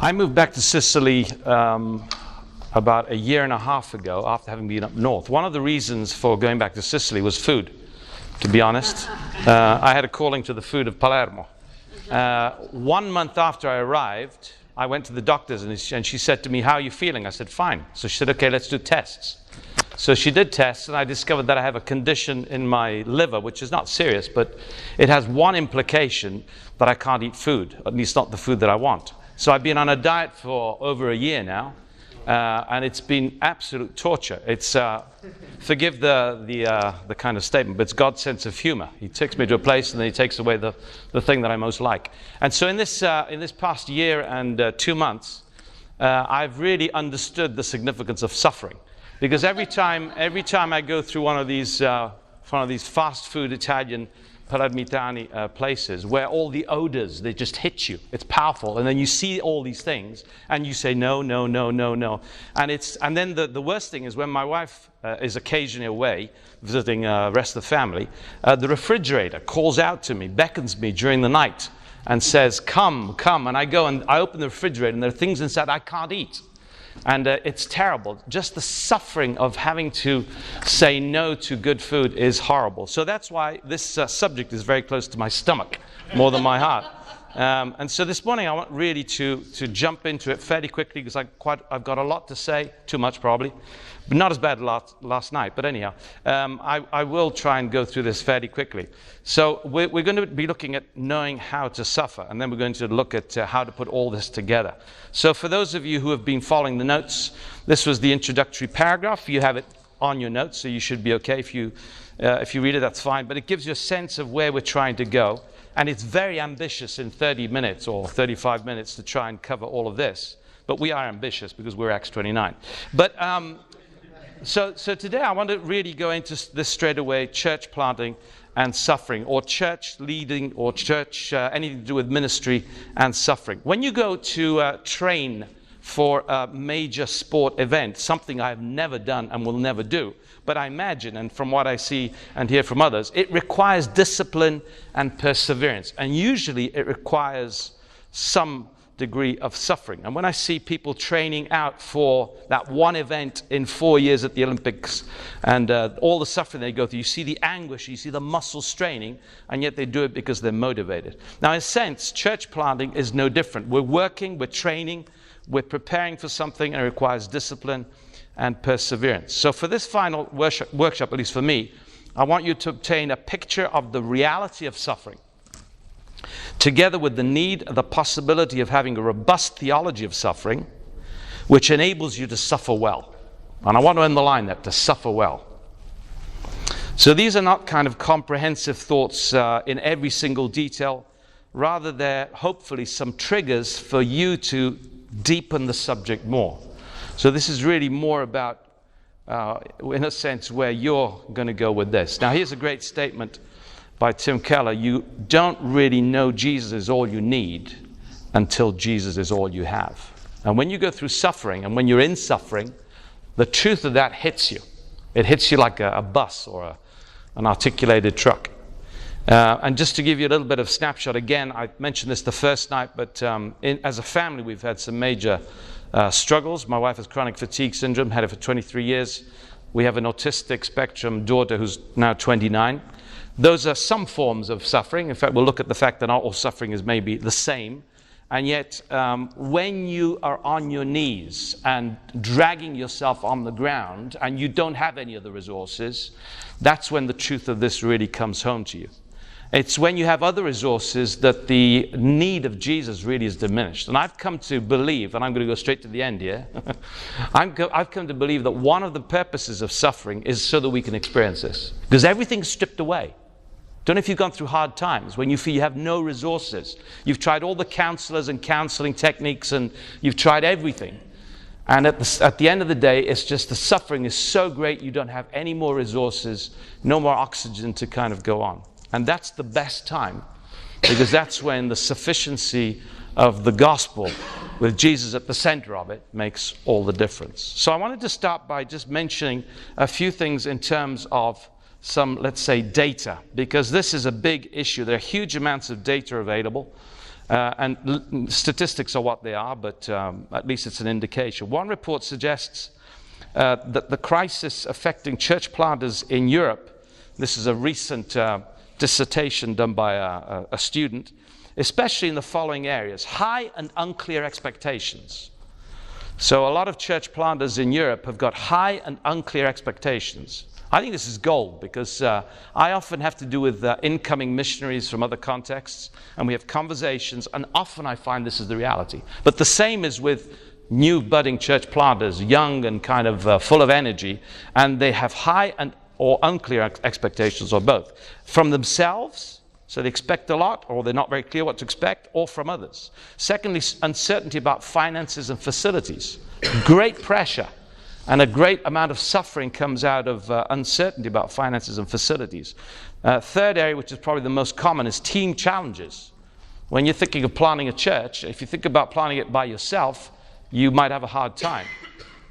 I moved back to Sicily about a year and a half ago after having been up north. One of the reasons for going back to Sicily was food, to be honest. I had a calling to the food of Palermo. 1 month after I arrived, I went to the doctors and she said to me, "How are you feeling?" I said, "Fine." So she said, "Okay, let's do tests." So she did tests, and I discovered that I have a condition in my liver, which is not serious, but it has one implication, that I can't eat food, at least not the food that I want. So I've been on a diet for over a year now, and it's been absolute torture. It's, forgive the kind of statement, but it's God's sense of humor. He takes me to a place and then he takes away the thing that I most like. And so in this past year and 2 months, I've really understood the significance of suffering. Because every time I go through one of these fast food Italian palermitani places where all the odors, they just hit you. It's powerful. And then you see all these things and you say, no, no, no, no, no. And then the worst thing is when my wife is occasionally away visiting the rest of the family, the refrigerator calls out to me, beckons me during the night and says, come. And I go and I open the refrigerator and there are things inside I can't eat. And it's terrible. Just the suffering of having to say no to good food is horrible. So that's why this subject is very close to my stomach, more than my heart. And so this morning I want really to jump into it fairly quickly because I've got a lot to say, too much probably, but not as bad as last night. But anyhow, I will try and go through this fairly quickly. So we're going to be looking at knowing how to suffer, and then we're going to look at how to put all this together. So for those of you who have been following the notes, this was the introductory paragraph. You have it on your notes, so you should be okay. If you read it, that's fine. But it gives you a sense of where we're trying to go. And it's very ambitious in 30 minutes or 35 minutes to try and cover all of this. But we are ambitious because we're Acts 29. But so today I want to really go into this straight away, church planting and suffering, or church leading, or church, anything to do with ministry and suffering. When you go to train for a major sport event, something I have never done and will never do, but I imagine, and from what I see and hear from others, it requires discipline and perseverance. And usually it requires some degree of suffering. And when I see people training out for that one event in 4 years at the Olympics and all the suffering they go through, you see the anguish, you see the muscle straining, and yet they do it because they're motivated. Now, in a sense, church planting is no different. We're working, we're training, we're preparing for something, and it requires discipline and perseverance. So for this final workshop, at least for me, I want you to obtain a picture of the reality of suffering, together with the need, the possibility of having a robust theology of suffering, which enables you to suffer well. And I want to underline that, to suffer well. So these are not kind of comprehensive thoughts in every single detail. Rather, they're hopefully some triggers for you to deepen the subject more. So this is really more about, in a sense, where you're going to go with this. Now, here's a great statement by Tim Keller. You don't really know Jesus is all you need until Jesus is all you have. And when you go through suffering, and when you're in suffering, the truth of that hits you. It hits you like a bus or an articulated truck. And just to give you a little bit of snapshot, again, I mentioned this the first night, but as a family, we've had some major struggles. My wife has chronic fatigue syndrome, had it for 23 years. We have an autistic spectrum daughter who's now 29. Those are some forms of suffering. In fact, we'll look at the fact that not all suffering is maybe the same. And yet, when you are on your knees and dragging yourself on the ground and you don't have any of the resources, that's when the truth of this really comes home to you. It's when you have other resources that the need of Jesus really is diminished. And I've come to believe, and I'm going to go straight to the end here, I've come to believe that one of the purposes of suffering is so that we can experience this. Because everything's stripped away. Don't know if you've gone through hard times when you feel you have no resources. You've tried all the counselors and counseling techniques and you've tried everything. And at the end of the day, it's just the suffering is so great you don't have any more resources, no more oxygen to kind of go on. And that's the best time, because that's when the sufficiency of the gospel with Jesus at the center of it makes all the difference. So I wanted to start by just mentioning a few things in terms of some, let's say, data, because this is a big issue. There are huge amounts of data available. Statistics are what they are, but at least it's an indication. One report suggests that the crisis affecting church planters in Europe, this is a recent dissertation done by a student, especially in the following areas: high and unclear expectations. So a lot of church planters in Europe have got high and unclear expectations. I think this is gold, because I often have to do with incoming missionaries from other contexts, and we have conversations, and often I find this is the reality. But the same is with new budding church planters, young and kind of full of energy, and they have high and or unclear expectations, or both, from themselves, so they expect a lot, or they're not very clear what to expect, or from others. Secondly, uncertainty about finances and facilities. Great pressure and a great amount of suffering comes out of uncertainty about finances and facilities. Third area, which is probably the most common, is team challenges. When you're thinking of planning a church, if you think about planning it by yourself, you might have a hard time.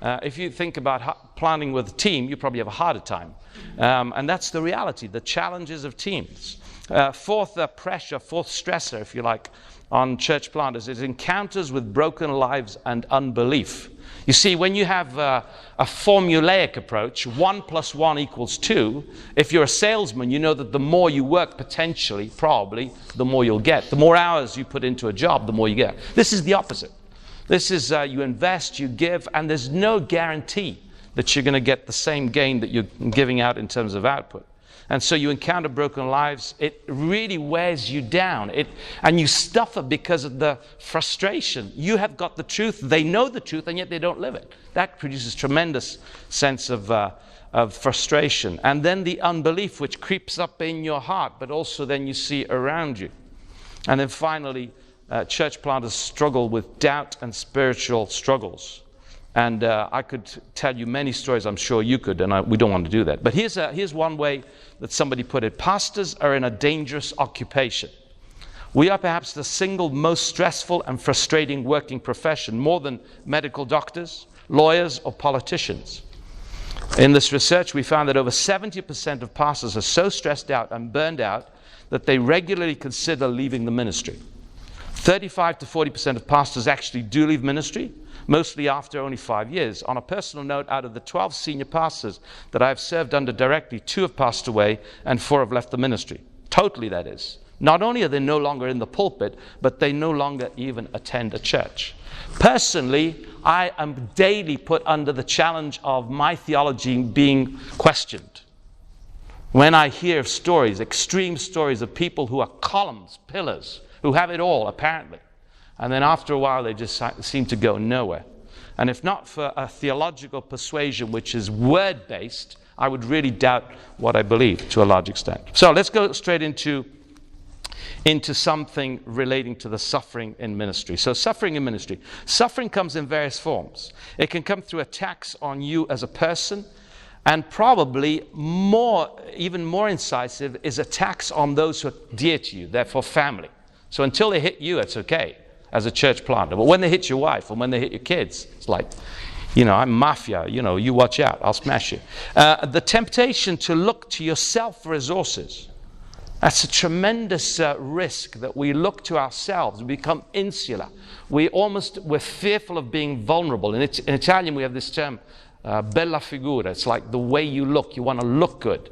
If you think about planning with a team, you probably have a harder time. And that's the reality, the challenges of teams. Fourth stressor, if you like, on church planters is encounters with broken lives and unbelief. You see, when you have a formulaic approach, 1 + 1 = 2, if you're a salesman, you know that the more you work, potentially, probably, the more you'll get. The more hours you put into a job, the more you get. This is the opposite. This is you invest, you give, and there's no guarantee that you're going to get the same gain that you're giving out in terms of output. And so you encounter broken lives. It really wears you down. And you suffer because of the frustration. You have got the truth, they know the truth, and yet they don't live it. That produces tremendous sense of frustration. And then the unbelief, which creeps up in your heart, but also then you see around you. And then finally, church planters struggle with doubt and spiritual struggles. And I could tell you many stories, I'm sure you could, and we don't want to do that. But here's one way that somebody put it. Pastors are in a dangerous occupation. We are perhaps the single most stressful and frustrating working profession, more than medical doctors, lawyers, or politicians. In this research, we found that over 70% of pastors are so stressed out and burned out that they regularly consider leaving the ministry. 35 to 40% of pastors actually do leave ministry, mostly after only 5 years. On a personal note, out of the 12 senior pastors that I have served under directly, 2 have passed away and 4 have left the ministry. Totally, that is. Not only are they no longer in the pulpit, but they no longer even attend a church. Personally, I am daily put under the challenge of my theology being questioned. When I hear stories, extreme stories of people who are columns, pillars, who have it all, apparently. And then after a while, they just seem to go nowhere. And if not for a theological persuasion which is word-based, I would really doubt what I believe to a large extent. So let's go straight into something relating to the suffering in ministry. So suffering in ministry. Suffering comes in various forms. It can come through attacks on you as a person, and probably even more incisive is attacks on those who are dear to you, therefore family. So until they hit you, it's okay as a church planter. But when they hit your wife and when they hit your kids, it's like, I'm mafia, you watch out, I'll smash you. The temptation to look to yourself for resources. That's a tremendous risk, that we look to ourselves, we become insular. We're fearful of being vulnerable. In Italian, we have this term, bella figura. It's like the way you look. You want to look good.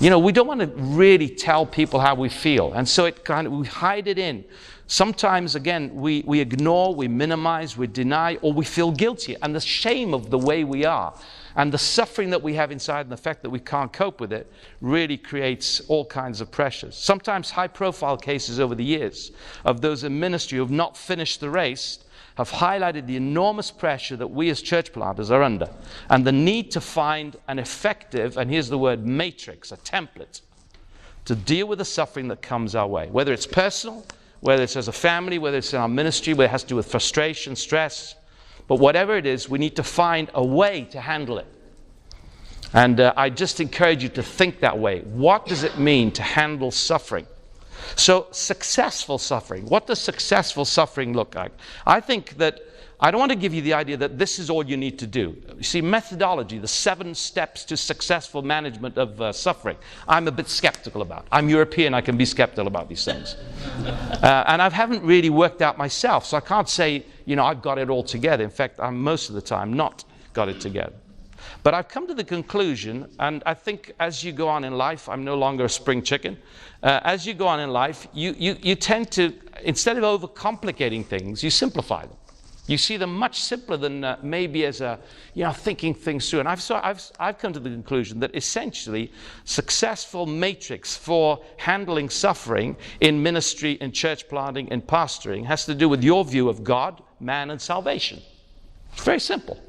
We don't want to really tell people how we feel. And so we hide it in. Sometimes, again, we ignore, we minimize, we deny, or we feel guilty. And the shame of the way we are and the suffering that we have inside and the fact that we can't cope with it really creates all kinds of pressures. Sometimes high-profile cases over the years of those in ministry who have not finished the race have highlighted the enormous pressure that we as church planters are under, and the need to find an effective, and here's the word, matrix, a template, to deal with the suffering that comes our way. Whether it's personal, whether it's as a family, whether it's in our ministry, whether it has to do with frustration, stress, but whatever it is, we need to find a way to handle it. And I just encourage you to think that way. What does it mean to handle suffering? So successful suffering. What does successful suffering look like? I think that I don't want to give you the idea that this is all you need to do. You see, methodology, the 7 steps to successful management of suffering, I'm a bit skeptical about. I'm European, I can be skeptical about these things. And I haven't really worked out myself, so I can't say, I've got it all together. In fact, I'm most of the time not got it together. But I've come to the conclusion, and I think as you go on in life, I'm no longer a spring chicken. As you go on in life, you tend to, instead of overcomplicating things, you simplify them. You see them much simpler than maybe as thinking things through. And I've come to the conclusion that essentially successful matrix for handling suffering in ministry, in church planting, in pastoring has to do with your view of God, man, and salvation. It's very simple.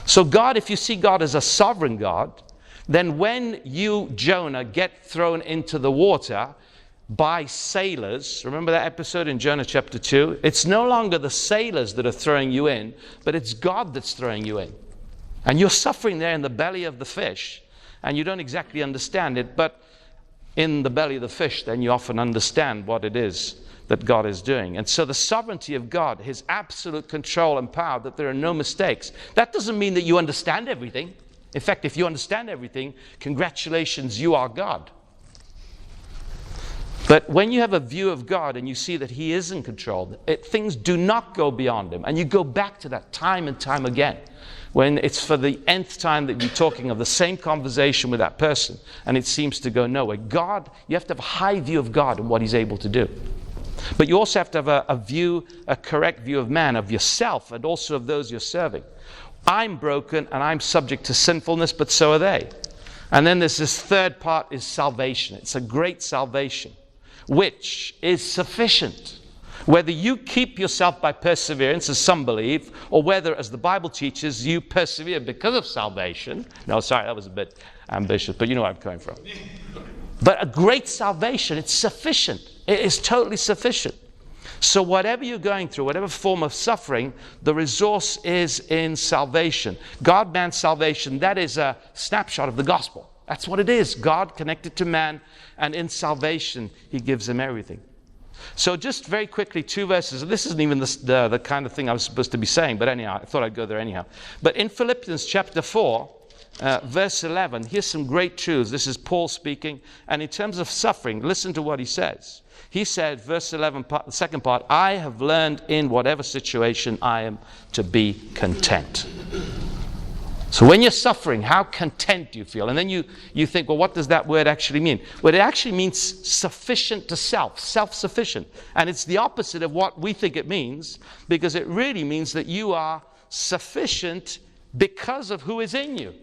So God, if you see God as a sovereign God, then when you, Jonah, get thrown into the water by sailors, remember that episode in Jonah chapter 2? It's no longer the sailors that are throwing you in, but it's God that's throwing you in. And you're suffering there in the belly of the fish, and you don't exactly understand it, but in the belly of the fish, then you often understand what it is that God is doing. And so the sovereignty of God, his absolute control and power, that there are no mistakes, that doesn't mean that you understand everything. In fact, if you understand everything, congratulations, you are God. But when you have a view of God and you see that he is in control, things do not go beyond him. And you go back to that time and time again. When it's for the nth time that you're talking of the same conversation with that person, and it seems to go nowhere. God, you have to have a high view of God and what he's able to do. But you also have to have a correct view of man, of yourself, and also of those you're serving. I'm broken and I'm subject to sinfulness, but so are they. And then there's this third part, is salvation. It's a great salvation, which is sufficient. Whether you keep yourself by perseverance, as some believe, or whether, as the Bible teaches, you persevere because of salvation. No, sorry, that was a bit ambitious, but you know where I'm coming from. But a great salvation, it's sufficient. It is totally sufficient. So whatever you're going through, whatever form of suffering, the resource is in salvation. God-man salvation, that is a snapshot of the gospel. That's what it is. God connected to man, and in salvation, he gives him everything. So just very quickly, 2 verses. This isn't even the kind of thing I was supposed to be saying, but anyhow, I thought I'd go there anyhow. But in Philippians chapter 4, verse 11, here's some great truths. This is Paul speaking. And in terms of suffering, listen to what he says. He said, verse 11, the second part, I have learned in whatever situation I am to be content. So when you're suffering, how content do you feel? And then you think, well, what does that word actually mean? Well, it actually means sufficient to self, self-sufficient. And it's the opposite of what we think it means, because it really means that you are sufficient because of who is in you,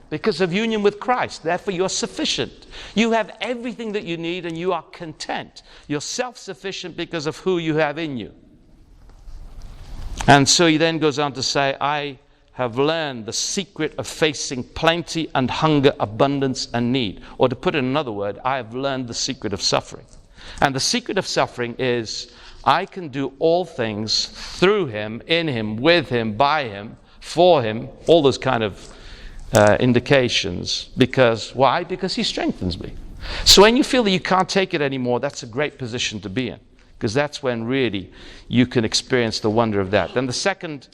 because of union with Christ. Therefore, you're sufficient. You have everything that you need, and you are content. You're self-sufficient because of who you have in you. And so he then goes on to say, I have learned the secret of facing plenty and hunger, abundance and need. Or to put it in another word, I have learned the secret of suffering. And the secret of suffering is I can do all things through him, in him, with him, by him, for him, all those kind of indications. Because, why? Because he strengthens me. So when you feel that you can't take it anymore, that's a great position to be in. Because that's when really you can experience the wonder of that. Then the second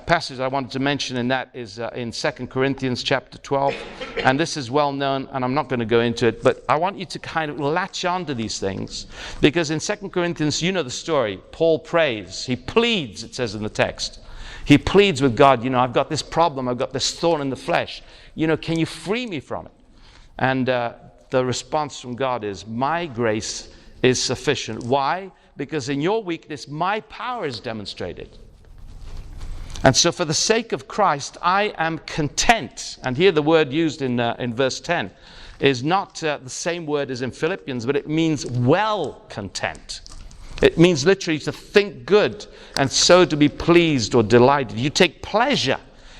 passage I wanted to mention in that is in 2 Corinthians chapter 12. And this is well known, and I'm not going to go into it, but I want you to kind of latch on to these things. Because in 2 Corinthians, you know the story. Paul prays. He pleads, it says in the text. He pleads with God, I've got this problem. I've got this thorn in the flesh. Can you free me from it? And the response from God is, my grace is sufficient. Why? Because in your weakness, my power is demonstrated. And so for the sake of Christ, I am content. And here the word used in verse 10 is not the same word as in Philippians, but it means well content. It means literally to think good and so to be pleased or delighted. You take pleasure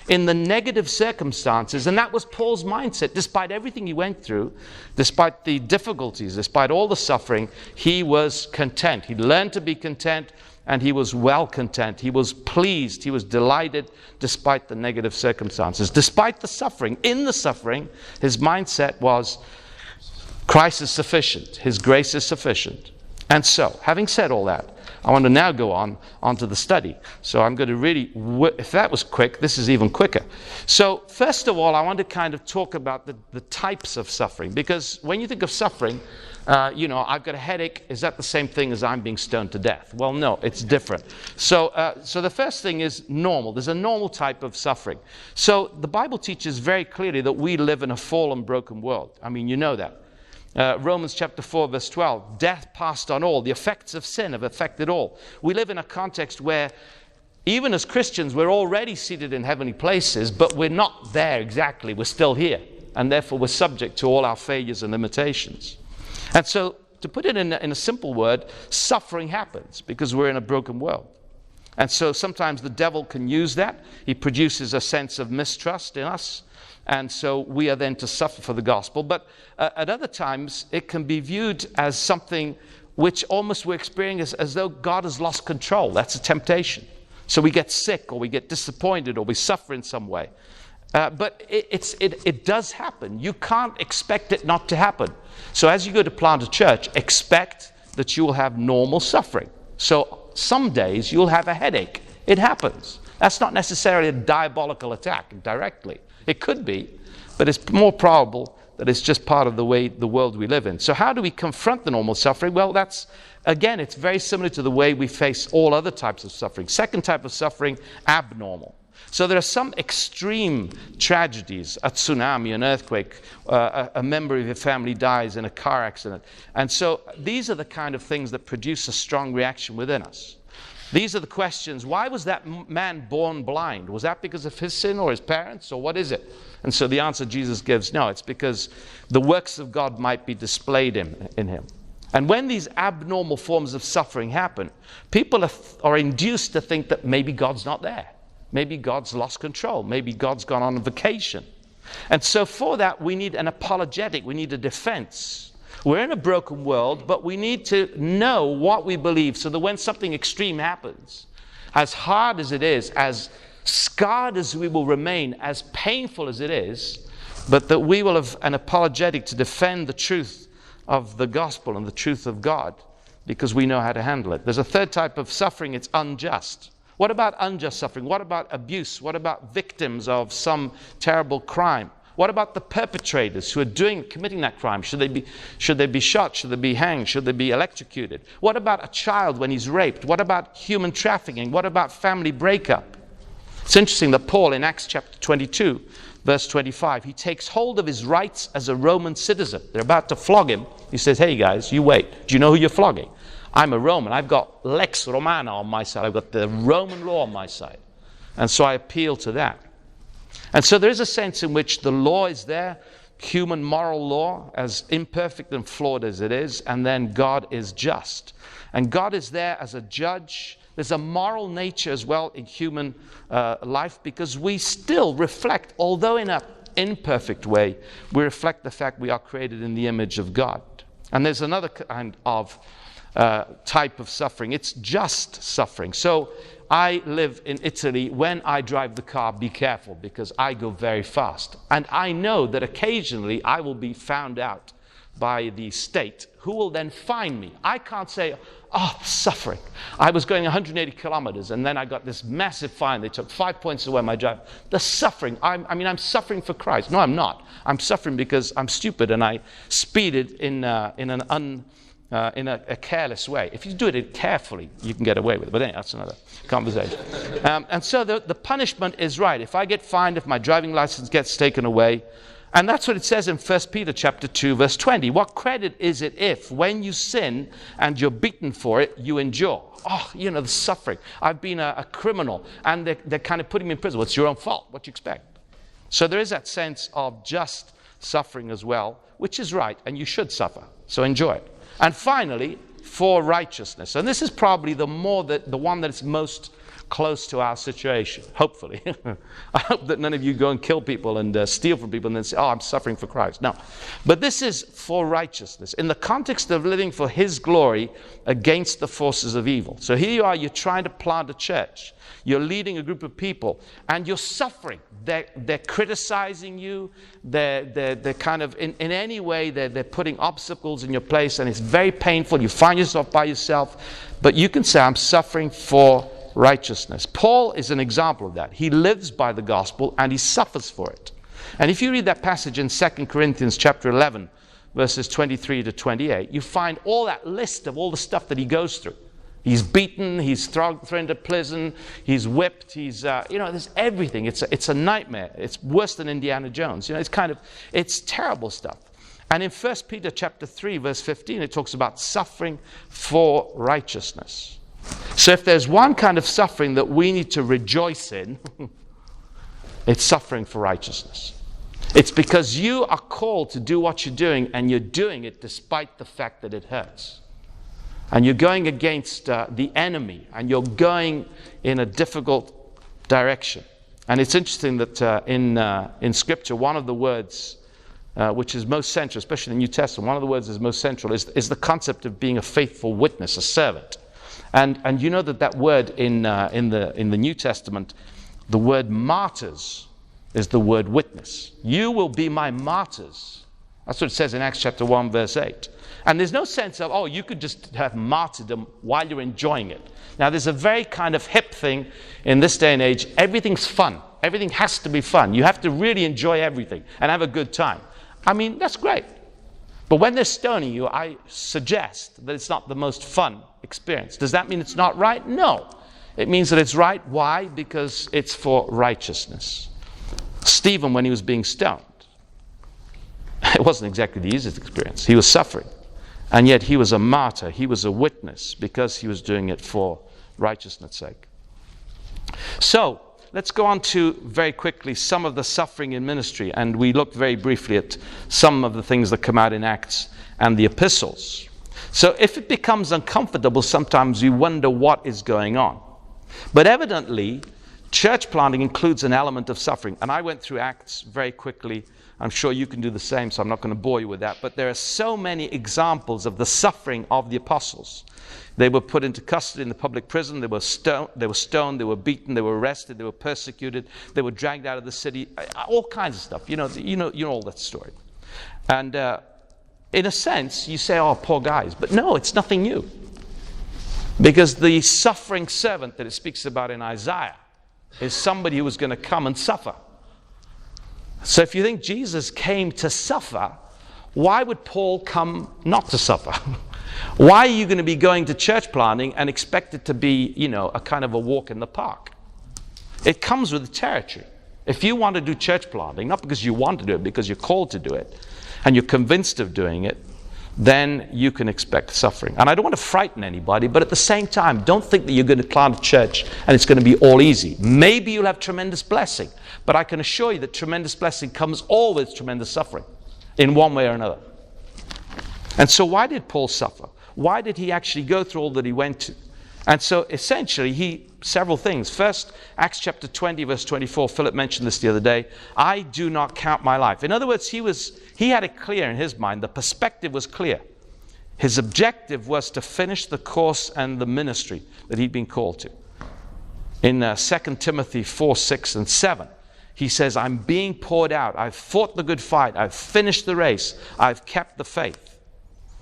in the negative circumstances. And that was Paul's mindset. Despite everything he went through, despite the difficulties, despite all the suffering, he was content. He learned to be content. And he was well content. He was pleased. He was delighted despite the negative circumstances. Despite the suffering, in the suffering, his mindset was, Christ is sufficient. His grace is sufficient. And so, having said all that, I want to now go onto the study. So I'm going to really, if that was quick, this is even quicker. So first of all, I want to kind of talk about the types of suffering. Because when you think of suffering, I've got a headache. Is that the same thing as I'm being stoned to death? Well, no, it's different. So the first thing is normal. There's a normal type of suffering. So the Bible teaches very clearly that we live in a fallen, broken world. I mean, you know that. Romans chapter 4, verse 12, death passed on all. The effects of sin have affected all. We live in a context where, even as Christians, we're already seated in heavenly places, but we're not there exactly. We're still here. And therefore, we're subject to all our failures and limitations. And so, to put it in a simple word, suffering happens because we're in a broken world. And so, sometimes the devil can use that. He produces a sense of mistrust in us. And so we are then to suffer for the gospel. But at other times, it can be viewed as something which almost we're experiencing as though God has lost control. That's a temptation. So we get sick, or we get disappointed, or we suffer in some way. But it does happen. You can't expect it not to happen. So as you go to plant a church, expect that you will have normal suffering. So some days you'll have a headache. It happens. That's not necessarily a diabolical attack directly. It could be, but it's more probable that it's just part of the way the world we live in. So how do we confront the normal suffering? Well, again, it's very similar to the way we face all other types of suffering. Second type of suffering, abnormal. So there are some extreme tragedies, a tsunami, an earthquake, a member of your family dies in a car accident. And so these are the kind of things that produce a strong reaction within us. These are the questions. Why was that man born blind? Was that because of his sin or his parents, or what is it? And so the answer Jesus gives, no, it's because the works of God might be displayed in him. And when these abnormal forms of suffering happen, people are induced to think that maybe God's not there. Maybe God's lost control. Maybe God's gone on a vacation. And so for that, we need an apologetic. We need a defense. We're in a broken world, but we need to know what we believe so that when something extreme happens, as hard as it is, as scarred as we will remain, as painful as it is, but that we will have an apologetic to defend the truth of the gospel and the truth of God because we know how to handle it. There's a third type of suffering, it's unjust. What about unjust suffering? What about abuse? What about victims of some terrible crime? What about the perpetrators who are committing that crime? Should they be shot? Should they be hanged? Should they be electrocuted? What about a child when he's raped? What about human trafficking? What about family breakup? It's interesting that Paul in Acts chapter 22, verse 25, he takes hold of his rights as a Roman citizen. They're about to flog him. He says, hey guys, you wait. Do you know who you're flogging? I'm a Roman. I've got Lex Romana on my side. I've got the Roman law on my side. And so I appeal to that. And so there is a sense in which the law is there, human moral law, as imperfect and flawed as it is, and then God is just. And God is there as a judge. There's a moral nature as well in human life because we still reflect, although in an imperfect way, we reflect the fact we are created in the image of God. And there's another kind of type of suffering. It's just suffering. So I live in Italy. When I drive the car, be careful because I go very fast. And I know that occasionally I will be found out by the state who will then fine me. I can't say, oh, suffering. I was going 180 kilometers and then I got this massive fine. They took 5 points away my drive. The suffering. I'm suffering for Christ. No, I'm not. I'm suffering because I'm stupid and I speeded in a careless way. If you do it carefully, you can get away with it. But anyway, that's another conversation. And so the punishment is right. If I get fined, if my driving license gets taken away, and that's what it says in 1 Peter chapter 2, verse 20. What credit is it if, when you sin and you're beaten for it, you endure? Oh, the suffering. I've been a criminal, and they're kind of putting me in prison. Well, it's your own fault. What do you expect? So there is that sense of just suffering as well, which is right, and you should suffer. So enjoy it. And finally, for righteousness. And this is probably the one that is most close to our situation, hopefully. I hope that none of you go and kill people and steal from people and then say, oh, I'm suffering for Christ. No. But this is for righteousness, in the context of living for His glory against the forces of evil. So here you are, you're trying to plant a church. You're leading a group of people, and you're suffering. They're criticizing you. They're kind of, in any way, they're putting obstacles in your place, and it's very painful. You find yourself by yourself. But you can say, I'm suffering for righteousness. Paul is an example of that. He lives by the gospel and he suffers for it. And if you read that passage in 2 Corinthians chapter 11, verses 23 to 28, you find all that list of all the stuff that he goes through. He's beaten, he's thrown into prison, he's whipped, there's everything. It's a nightmare. It's worse than Indiana Jones. It's terrible stuff. And in 1 Peter chapter 3, verse 15, it talks about suffering for righteousness. So if there's one kind of suffering that we need to rejoice in, it's suffering for righteousness. It's because you are called to do what you're doing, and you're doing it despite the fact that it hurts. And you're going against the enemy, and you're going in a difficult direction. And it's interesting that in Scripture, one of the words which is most central, especially in the New Testament, one of the words that is most central is the concept of being a faithful witness, a servant. And you know that word in the New Testament, the word martyrs is the word witness. You will be my martyrs. That's what it says in Acts chapter 1, verse 8. And there's no sense of, you could just have martyrdom while you're enjoying it. Now, there's a very kind of hip thing in this day and age. Everything's fun. Everything has to be fun. You have to really enjoy everything and have a good time. I mean, that's great. But when they're stoning you, I suggest that it's not the most fun experience. Does that mean it's not right? No. It means that it's right. Why? Because it's for righteousness. Stephen, when he was being stoned, it wasn't exactly the easiest experience. He was suffering. And yet he was a martyr. He was a witness because he was doing it for righteousness' sake. So, let's go on to, very quickly, some of the suffering in ministry. And we looked very briefly at some of the things that come out in Acts and the epistles. So if it becomes uncomfortable, sometimes we wonder what is going on. But evidently, church planting includes an element of suffering. And I went through Acts very quickly. I'm sure you can do the same, so I'm not going to bore you with that. But there are so many examples of the suffering of the apostles. They were put into custody in the public prison. They were stoned, they were beaten, they were arrested, they were persecuted, they were dragged out of the city, all kinds of stuff. You know all that story. And in a sense, you say, oh, poor guys. But no, it's nothing new. Because the suffering servant that it speaks about in Isaiah is somebody who was going to come and suffer. So if you think Jesus came to suffer, why would Paul come not to suffer? Why are you going to be going to church planting and expect it to be, a kind of a walk in the park? It comes with the territory. If you want to do church planting, not because you want to do it, because you're called to do it, and you're convinced of doing it, then you can expect suffering. And I don't want to frighten anybody, but at the same time, don't think that you're going to plant a church and it's going to be all easy. Maybe you'll have tremendous blessing, but I can assure you that tremendous blessing comes all with tremendous suffering, in one way or another. And so why did Paul suffer? Why did he actually go through all that he went to? And so essentially, several things. First, Acts chapter 20, verse 24, Philip mentioned this the other day. I do not count my life. In other words, he had it clear in his mind. The perspective was clear. His objective was to finish the course and the ministry that he'd been called to. In 2 Timothy 4, 6, and 7, he says, I'm being poured out. I've fought the good fight. I've finished the race. I've kept the faith.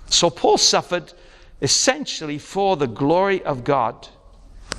So Paul suffered essentially for the glory of God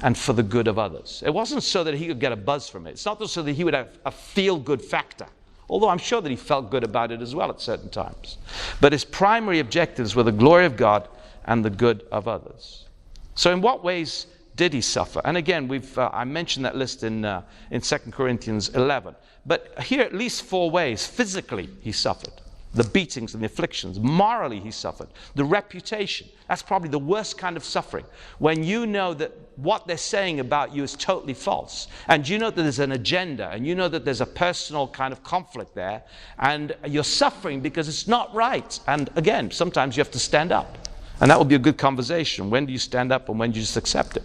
and for the good of others. It wasn't so that he could get a buzz from it. It's not so that he would have a feel-good factor, although I'm sure that he felt good about it as well at certain times. But his primary objectives were the glory of God and the good of others. So in what ways did he suffer? And again, I mentioned that list in 2 Corinthians 11. But here at least 4 ways. Physically, he suffered. The beatings and the afflictions. Morally, he suffered. The reputation. That's probably the worst kind of suffering. When you know that what they're saying about you is totally false. And you know that there's an agenda. And you know that there's a personal kind of conflict there. And you're suffering because it's not right. And again, sometimes you have to stand up. And that will be a good conversation. When do you stand up and when do you just accept it?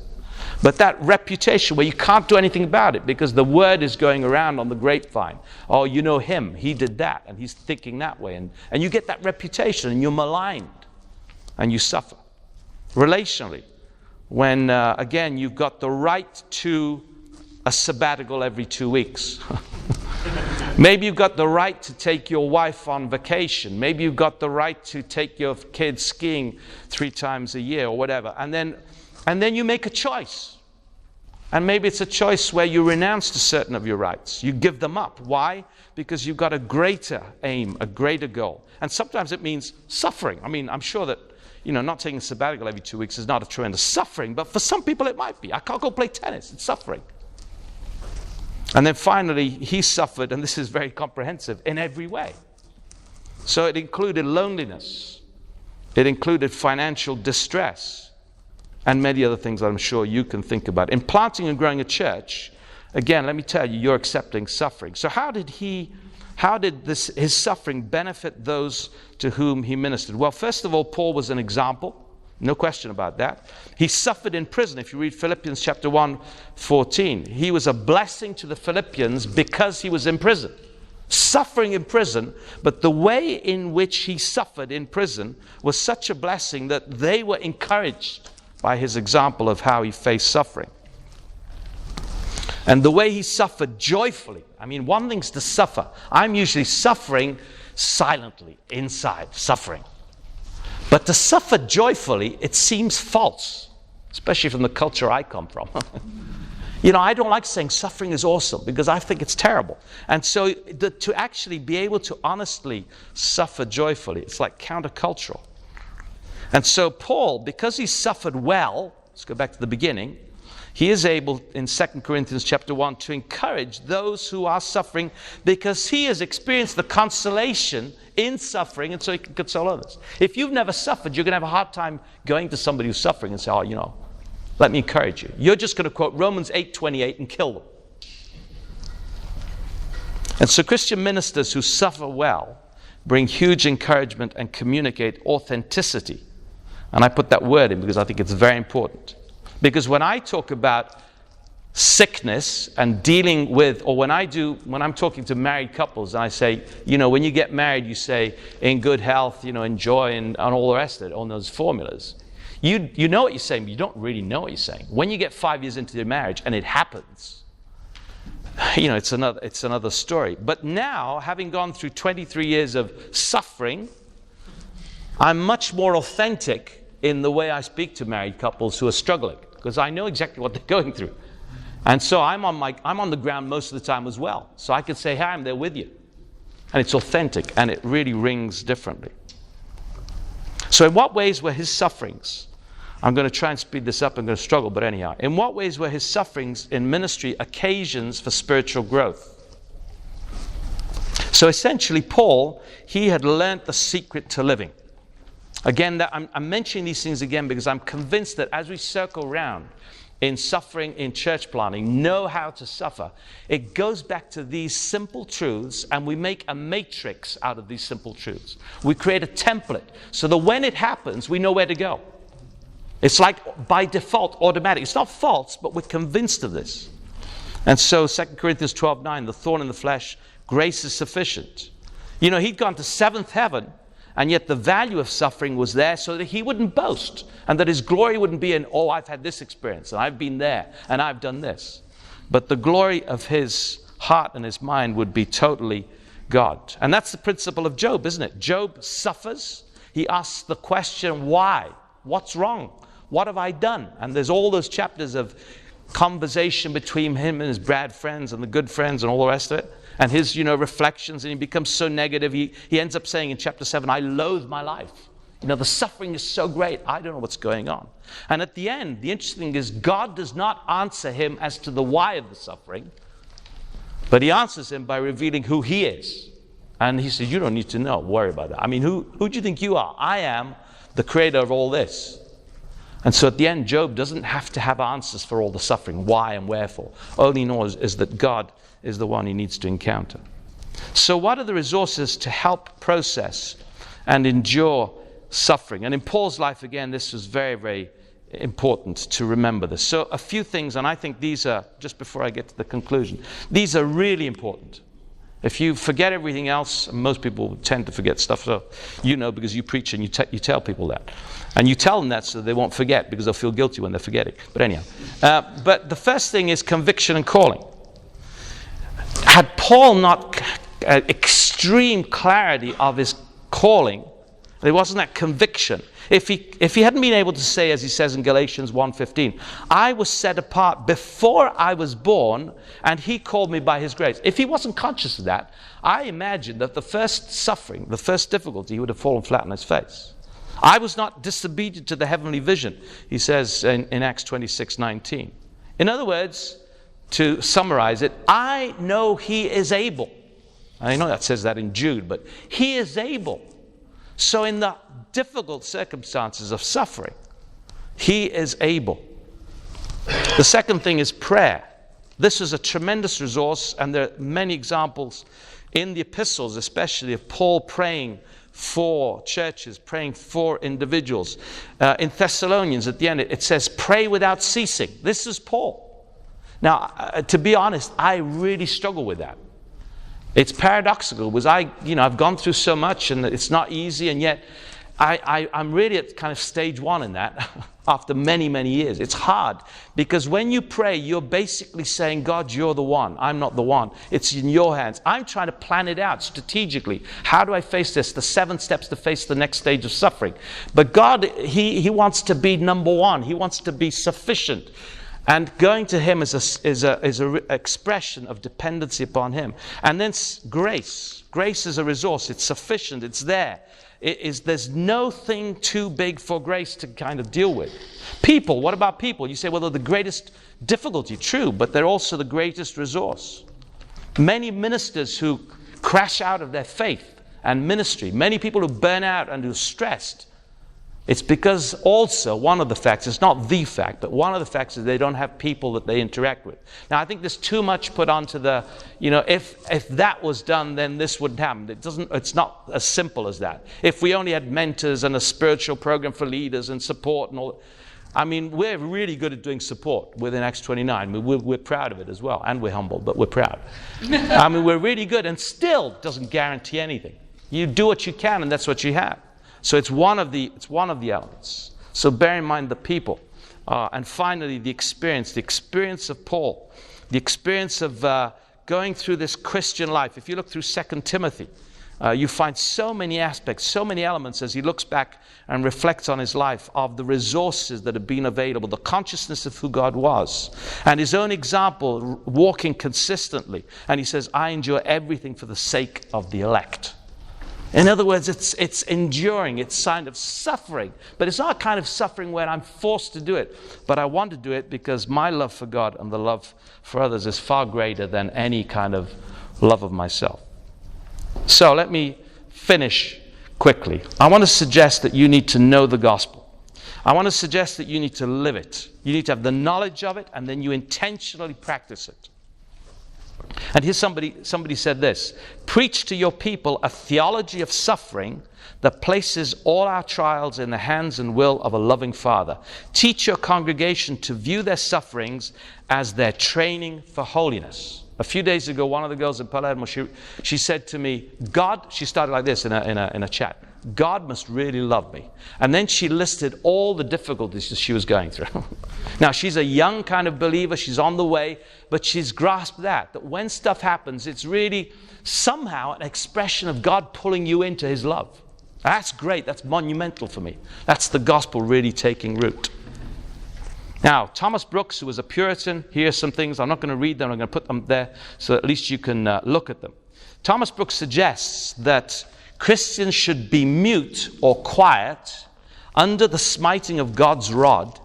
But that reputation where you can't do anything about it because the word is going around on the grapevine. Oh, you know him, he did that, and he's thinking that way. And you get that reputation and you're maligned and you suffer. Relationally, when, again, you've got the right to a sabbatical every 2 weeks. Maybe you've got the right to take your wife on vacation. Maybe you've got the right to take your kids skiing 3 times a year or whatever. And then you make a choice. And maybe it's a choice where you renounce to certain of your rights. You give them up. Why? Because you've got a greater aim, a greater goal. And sometimes it means suffering. I mean, I'm sure that, not taking a sabbatical every 2 weeks is not a tremendous suffering, but for some people it might be. I can't go play tennis. It's suffering. And then finally, he suffered, and this is very comprehensive, in every way. So it included loneliness. It included financial distress. And many other things that I'm sure you can think about. In planting and growing a church, again, let me tell you, you're accepting suffering. So how did his suffering benefit those to whom he ministered? Well, first of all, Paul was an example. No question about that. He suffered in prison. If you read Philippians chapter 1:14, he was a blessing to the Philippians because he was in prison. Suffering in prison, but the way in which he suffered in prison was such a blessing that they were encouraged by his example of how he faced suffering. And the way he suffered joyfully. I mean, one thing's to suffer. I'm usually suffering silently, inside, suffering. But to suffer joyfully, it seems false, especially from the culture I come from. I don't like saying suffering is awesome because I think it's terrible. And so to actually be able to honestly suffer joyfully, it's like countercultural. And so Paul, because he suffered well, let's go back to the beginning, he is able in 2 Corinthians chapter 1 to encourage those who are suffering because he has experienced the consolation in suffering, and so he can console others. If you've never suffered, you're going to have a hard time going to somebody who's suffering and say, let me encourage you. You're just going to quote Romans 8:28 and kill them. And so Christian ministers who suffer well bring huge encouragement and communicate authenticity. And I put that word in because I think it's very important. Because when I talk about sickness and dealing with, or when I'm talking to married couples and I say, when you get married, you say, in good health, enjoy and all the rest of it, all those formulas. You know what you're saying, but you don't really know what you're saying. When you get 5 years into your marriage and it happens, it's another story. But now, having gone through 23 years of suffering, I'm much more authentic in the way I speak to married couples who are struggling, because I know exactly what they're going through. And so I'm on the ground most of the time as well. So I can say, hey, I'm there with you. And it's authentic, and it really rings differently. So in what ways were his sufferings? I'm going to try and speed this up. I'm going to struggle, but anyhow. In what ways were his sufferings in ministry occasions for spiritual growth? So essentially, Paul, he had learnt the secret to living. Again, I'm mentioning these things again because I'm convinced that as we circle around in suffering, in church planting, know how to suffer, it goes back to these simple truths, and we make a matrix out of these simple truths. We create a template so that when it happens, we know where to go. It's like by default, automatic. It's not false, but we're convinced of this. And so 2 Corinthians 12:9, the thorn in the flesh, grace is sufficient. He'd gone to seventh heaven, and yet the value of suffering was there so that he wouldn't boast, and that his glory wouldn't be in, I've had this experience, and I've been there, and I've done this. But the glory of his heart and his mind would be totally God. And that's the principle of Job, isn't it? Job suffers. He asks the question, why? What's wrong? What have I done? And there's all those chapters of conversation between him and his bad friends and the good friends and all the rest of it. And his, reflections, and he becomes so negative. He ends up saying in chapter 7, I loathe my life. The suffering is so great. I don't know what's going on. And at the end, the interesting thing is God does not answer him as to the why of the suffering, but he answers him by revealing who he is. And he says, you don't need to know. Worry about that. I mean, who do you think you are? I am the creator of all this. And so at the end, Job doesn't have to have answers for all the suffering, why and wherefore. All he knows is that God is the one he needs to encounter. So what are the resources to help process and endure suffering. And in Paul's life, again, this was very, very important to remember this. So a few things, and I think these are, just before I get to the conclusion, these are really important. If you forget everything else, and most people tend to forget stuff, so you know, because you preach and you tell people that. And you tell them that so they won't forget, because they'll feel guilty when they're forgetting. But anyhow, but the first thing is conviction and calling. Had Paul not extreme clarity of his calling, there wasn't that conviction. If he hadn't been able to say, as he says in Galatians 1:15, I was set apart before I was born, and he called me by his grace. If he wasn't conscious of that, I imagine that the first suffering, the first difficulty, he would have fallen flat on his face. I was not disobedient to the heavenly vision, he says in Acts 26:19. In other words, to summarize it, I know he is able. I know that says that in Jude, but he is able. So in the difficult circumstances of suffering, he is able. The second thing is prayer. This is a tremendous resource, and there are many examples in the epistles, especially of Paul praying for churches, praying for individuals. In Thessalonians, at the end, it says, pray without ceasing. This is Paul. Now, to be honest, I really struggle with that. It's paradoxical, because I've gone through so much, and it's not easy, and yet I'm really at kind of stage one in that after many, many years. It's hard, because when you pray, you're basically saying, God, you're the one. I'm not the one. It's in your hands. I'm trying to plan it out strategically. How do I face this? The 7 steps to face the next stage of suffering. But God, He wants to be number one. He wants to be sufficient. And going to Him is an expression of dependency upon Him. And then grace. Grace is a resource. It's sufficient. It's there. There's nothing too big for grace to kind of deal with. People. What about people? You say, well, they're the greatest difficulty. True, but they're also the greatest resource. Many ministers who crash out of their faith and ministry. Many people who burn out and who are stressed. It's because also one of the facts, it's not the fact, but one of the facts is they don't have people that they interact with. Now, I think there's too much put onto the, if that was done, then this wouldn't happen. It's not as simple as that. If we only had mentors and a spiritual program for leaders and support and all, I mean, we're really good at doing support within Acts 29. We're proud of it as well, and we're humble, but we're proud. I mean, we're really good, and still doesn't guarantee anything. You do what you can, and that's what you have. So it's one of the elements. So bear in mind the people. And finally, the experience of Paul. The experience of going through this Christian life. If you look through 2 Timothy, you find so many aspects, so many elements as he looks back and reflects on his life of the resources that have been available, the consciousness of who God was, and his own example, walking consistently. And he says, I endure everything for the sake of the elect. In other words, it's enduring, it's a sign of suffering. But it's not a kind of suffering where I'm forced to do it. But I want to do it because my love for God and the love for others is far greater than any kind of love of myself. So let me finish quickly. I want to suggest that you need to know the gospel. I want to suggest that you need to live it. You need to have the knowledge of it, and then you intentionally practice it. And here's somebody said this: preach to your people a theology of suffering that places all our trials in the hands and will of a loving Father. Teach your congregation to view their sufferings as their training for holiness. A few days ago, one of the girls in Palermo, she said to me, she started like this in a chat. God must really love me. And then she listed all the difficulties that she was going through. Now, she's a young kind of believer. She's on the way. But she's grasped that when stuff happens, it's really somehow an expression of God pulling you into His love. That's great. That's monumental for me. That's the gospel really taking root. Now, Thomas Brooks, who was a Puritan, here's some things. I'm not going to read them. I'm going to put them there so at least you can look at them. Thomas Brooks suggests that Christians should be mute or quiet under the smiting of God's rod.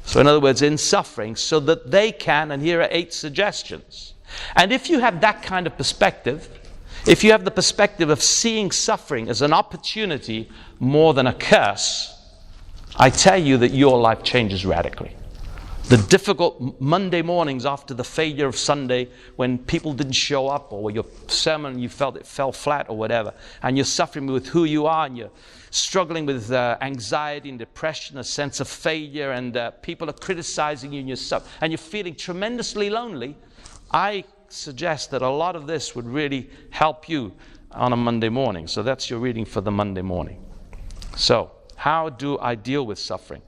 So in other words, in suffering, so that they can, and here are 8 suggestions. And if you have that kind of perspective, if you have the perspective of seeing suffering as an opportunity more than a curse, I tell you that your life changes radically. The difficult Monday mornings after the failure of Sunday, when people didn't show up, or your sermon, you felt it fell flat or whatever, and you're suffering with who you are, and you're struggling with anxiety and depression, a sense of failure, and people are criticizing you, and you're feeling tremendously lonely. I suggest that a lot of this would really help you on a Monday morning. So that's your reading for the Monday morning. So, how do I deal with suffering?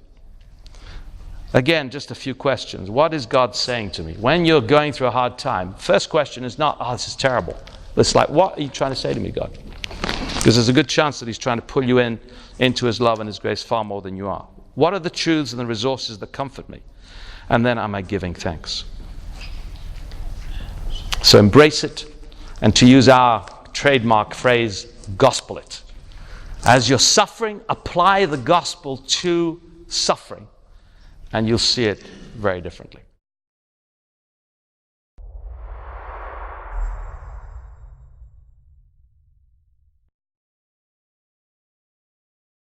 Again, just a few questions. What is God saying to me? When you're going through a hard time, first question is not, this is terrible. It's like, what are you trying to say to me, God? Because there's a good chance that he's trying to pull you into his love and his grace far more than you are. What are the truths and the resources that comfort me? And then am I giving thanks? So embrace it, and to use our trademark phrase, gospel it. As you're suffering, apply the gospel to suffering, and you'll see it very differently.